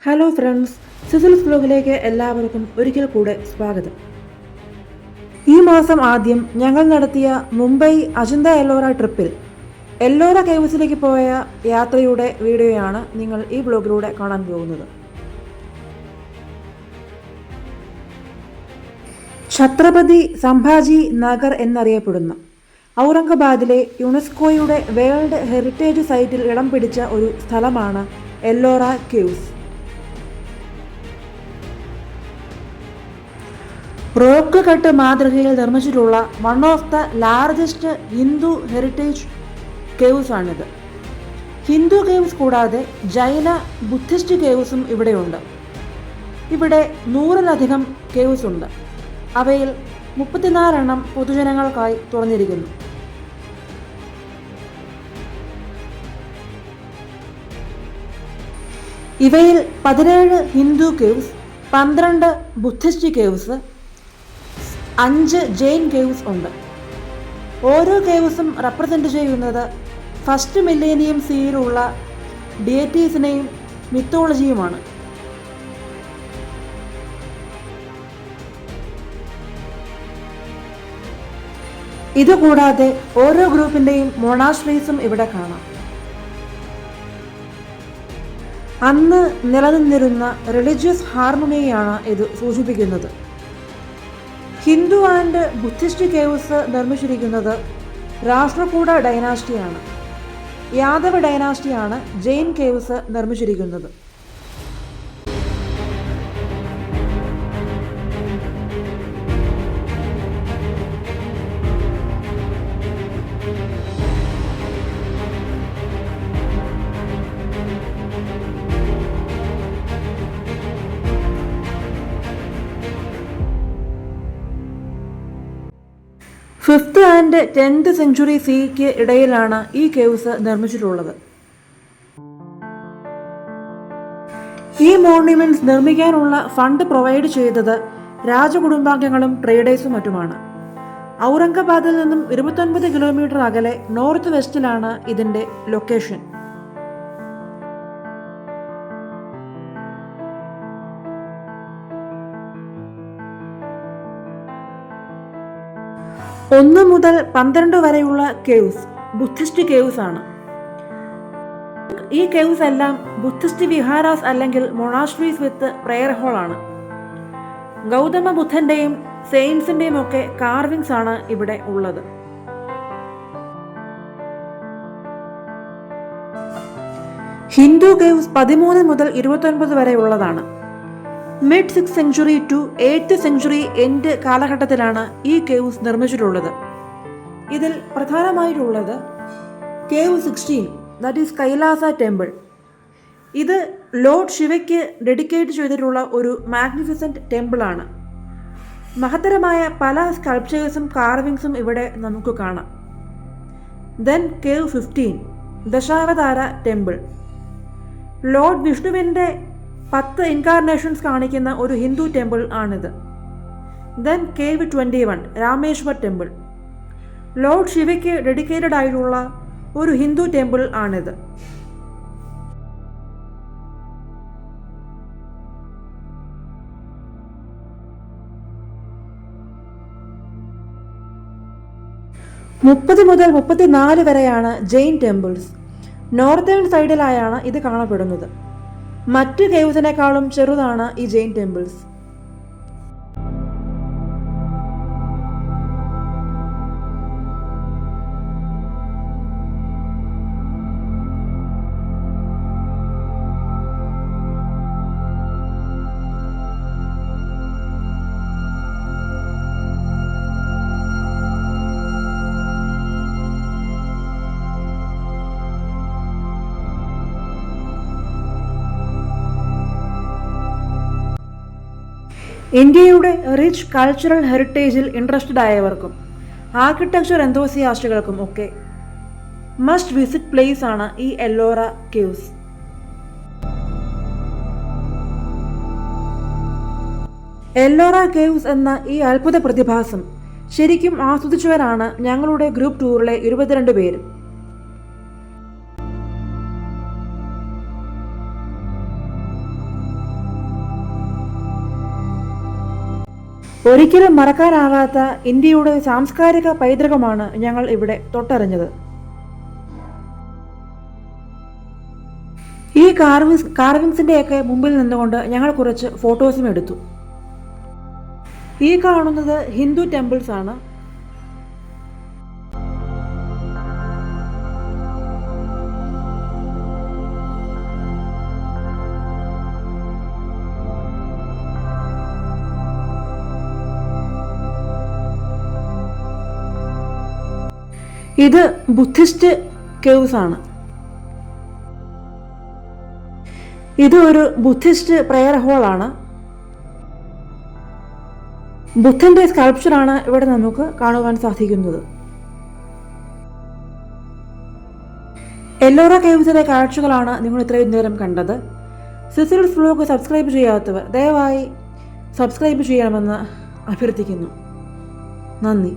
Hello friends, സിസിൽസ് വ്ലോഗിലേക്ക് എല്ലാവർക്കും ഒരിക്കൽ കൂടെ സ്വാഗതം. ഈ മാസം ആദ്യം ഞങ്ങൾ നടത്തിയ മുംബൈ അജന്ത എല്ലോറ ട്രിപ്പിൽ എല്ലോറ കേവ്സിലേക്ക് പോയ യാത്രയുടെ വീഡിയോയാണ് നിങ്ങൾ ഈ വ്ലോഗിലൂടെ കാണാൻ പോകുന്നത്. ഛത്രപതി സംഭാജി നഗർ എന്നറിയപ്പെടുന്ന ഔറംഗാബാദിലെ യുനെസ്കോയുടെ വേൾഡ് ഹെറിറ്റേജ് സൈറ്റിൽ ഇടം പിടിച്ച ഒരു സ്ഥലമാണ് എല്ലോറ കേവ്സ്. റോക്ക് കട്ട് മാതൃകയിൽ നിർമ്മിച്ചിട്ടുള്ള one of the largest Hindu heritage caves ആണിത്. ഹിന്ദു കേവ്സ് കൂടാതെ ജൈന ബുദ്ധിസ്റ്റ് കേവ്സും ഇവിടെയുണ്ട്. ഇവിടെ 100-ലധികം കേവ്സ് ഉണ്ട്. അവയിൽ 34 എണ്ണം പൊതുജനങ്ങൾക്കായി തുറന്നിരിക്കുന്നു. ഇവയിൽ 17 Hindu caves, 12 Buddhist caves, 5 Jain caves ഉണ്ട്. ഓരോ കേവ്സും റെപ്രസെൻ്റ് ചെയ്യുന്നത് ഫസ്റ്റ് മില്ലേനിയം സീയിലുള്ള ഡിയറ്റീസിനെയും മിത്തോളജിയുമാണ്. ഇതുകൂടാതെ ഓരോ ഗ്രൂപ്പിൻ്റെയും മൊണാസ്ട്രീസും ഇവിടെ കാണാം. അന്ന് നിലനിന്നിരുന്ന റിലീജിയസ് ഹാർമണിയാണ് ഇത് സൂചിപ്പിക്കുന്നത്. ഹിന്ദു ആൻഡ് ബുദ്ധിസ്റ്റ് കേവ്സ് നിർമ്മിച്ചിരിക്കുന്നത് രാഷ്ട്രകൂട ഡൈനാസ്റ്റിയാണ്. യാദവ ഡൈനാസ്റ്റിയാണ് ജെയിൻ കേവ്സ് നിർമ്മിച്ചിരിക്കുന്നത്. ഫിഫ്ത്ത് ആൻഡ് 10th സെഞ്ച്വറി സിക്ക് ഇടയിലാണ് ഈ കേവ്സ് നിർമ്മിച്ചിട്ടുള്ളത്. ഈ മോണ്യുമെന്റ്സ് നിർമ്മിക്കാനുള്ള ഫണ്ട് പ്രൊവൈഡ് ചെയ്തത് രാജകുടുംബാംഗങ്ങളും ട്രേഡേഴ്സും മറ്റുമാണ്. ഔറംഗാബാദിൽ നിന്നും 29 കിലോമീറ്റർ അകലെ നോർത്ത് വെസ്റ്റിലാണ് ഇതിന്റെ ലൊക്കേഷൻ. ഒന്ന് മുതൽ 12 വരെയുള്ള കേവ്സ് ബുദ്ധിസ്റ്റ് കേവ്സ് ആണ്. ഈ കേവ്സ് എല്ലാം ബുദ്ധിസ്റ്റ് വിഹാരാസ് അല്ലെങ്കിൽ മൊണാസ്ട്രീസ് വിത്ത് പ്രെയർ ഹോൾ ആണ്. ഗൗതമ ബുദ്ധന്റെയും സെയിൻസിന്റെയും ഒക്കെ കാർവിങ്സ് ആണ് ഇവിടെ ഉള്ളത്. ഹിന്ദു കേവ്സ് 13 മുതൽ 29 വരെ ഉള്ളതാണ്. Mid 6th century to 8th century end കാലഘട്ടത്തിലാണ് ഈ കേവ്സ് നിർമ്മിച്ചിട്ടുള്ളത്. ഇതിൽ പ്രധാനമായിട്ടുള്ളത് cave 16, that is Kailasa temple. ഇത് ലോർഡ് ശിവയ്ക്ക് ഡെഡിക്കേറ്റ് ചെയ്തിട്ടുള്ള ഒരു മാഗ്നിഫിസൻറ്റ് ടെമ്പിളാണ്. മഹത്തരമായ പല സ്കൾപ്ചേഴ്സും കാർവിങ്സും ഇവിടെ നമുക്ക് കാണാം. Then cave 15, Dashavatara temple. Lord വിഷ്ണുവിൻ്റെ 10 ഇൻകാർണേഷൻസ് കാണിക്കുന്ന ഒരു ഹിന്ദു ടെമ്പിൾ ആണിത്. Then cave 21, Rameshwar temple. Lord ശിവയ്ക്ക് ഡെഡിക്കേറ്റഡ് ആയിട്ടുള്ള ഒരു ഹിന്ദു ടെമ്പിൾ ആണിത്. മുതൽ 34 വരെയാണ് ജെയിൻ ടെമ്പിൾസ്. നോർത്തേൺ സൈഡിലായാണ് ഇത് കാണപ്പെടുന്നത്. മറ്റ് കേവ്സിനേക്കാളും ചെറുതാണ് ഈ ജെയിൻ ടെമ്പിൾസ്. ഇന്ത്യയുടെ റിച്ച് കൾച്ചറൽ ഹെറിറ്റേജിൽ ഇൻട്രസ്റ്റഡ് ആയവർക്കും ആർക്കിടെക്ചർ എന്തോസിയാസ്റ്റുകൾക്കും ഒക്കെ മസ്റ്റ് വിസിറ്റ് പ്ലേസ് ആണ് ഈ എല്ലോറ കേവ്സ്. എല്ലോറ കേവ്സ് എന്ന ഈ അത്ഭുത പ്രതിഭാസം ശരിക്കും ആസ്വദിച്ചവരാണ് ഞങ്ങളുടെ ഗ്രൂപ്പ് ടൂറിലെ 22 പേരും. ഒരിക്കലും മറക്കാനാകാത്ത ഇന്ത്യയുടെ സാംസ്കാരിക പൈതൃകമാണ് ഞങ്ങൾ ഇവിടെ തൊട്ടറിഞ്ഞത്. ഈ കാർവിങ്സിൻ്റെയൊക്കെ മുമ്പിൽ നിന്നുകൊണ്ട് ഞങ്ങൾ കുറച്ച് ഫോട്ടോസും എടുത്തു. ഈ കാണുന്നത് ഹിന്ദു ടെമ്പിൾസ് ആണ്. ഇത് ബുദ്ധിസ്റ്റ് കേവ്സ് ആണ്. ഇത് ഒരു ബുദ്ധിസ്റ്റ് പ്രെയർ ഹോളാണ്. ബുദ്ധന്റെ സ്കൾപ്ചറാണ് ഇവിടെ നമുക്ക് കാണുവാൻ സാധിക്കുന്നത്. എല്ലോറ കേവ്സിലെ കാഴ്ചകളാണ് നിങ്ങൾ ഇത്രയും നേരം കണ്ടത്. സിസിൽസ് വ്ലോഗ് സബ്സ്ക്രൈബ് ചെയ്യാത്തവർ ദയവായി സബ്സ്ക്രൈബ് ചെയ്യണമെന്ന് അഭ്യർത്ഥിക്കുന്നു. നന്ദി.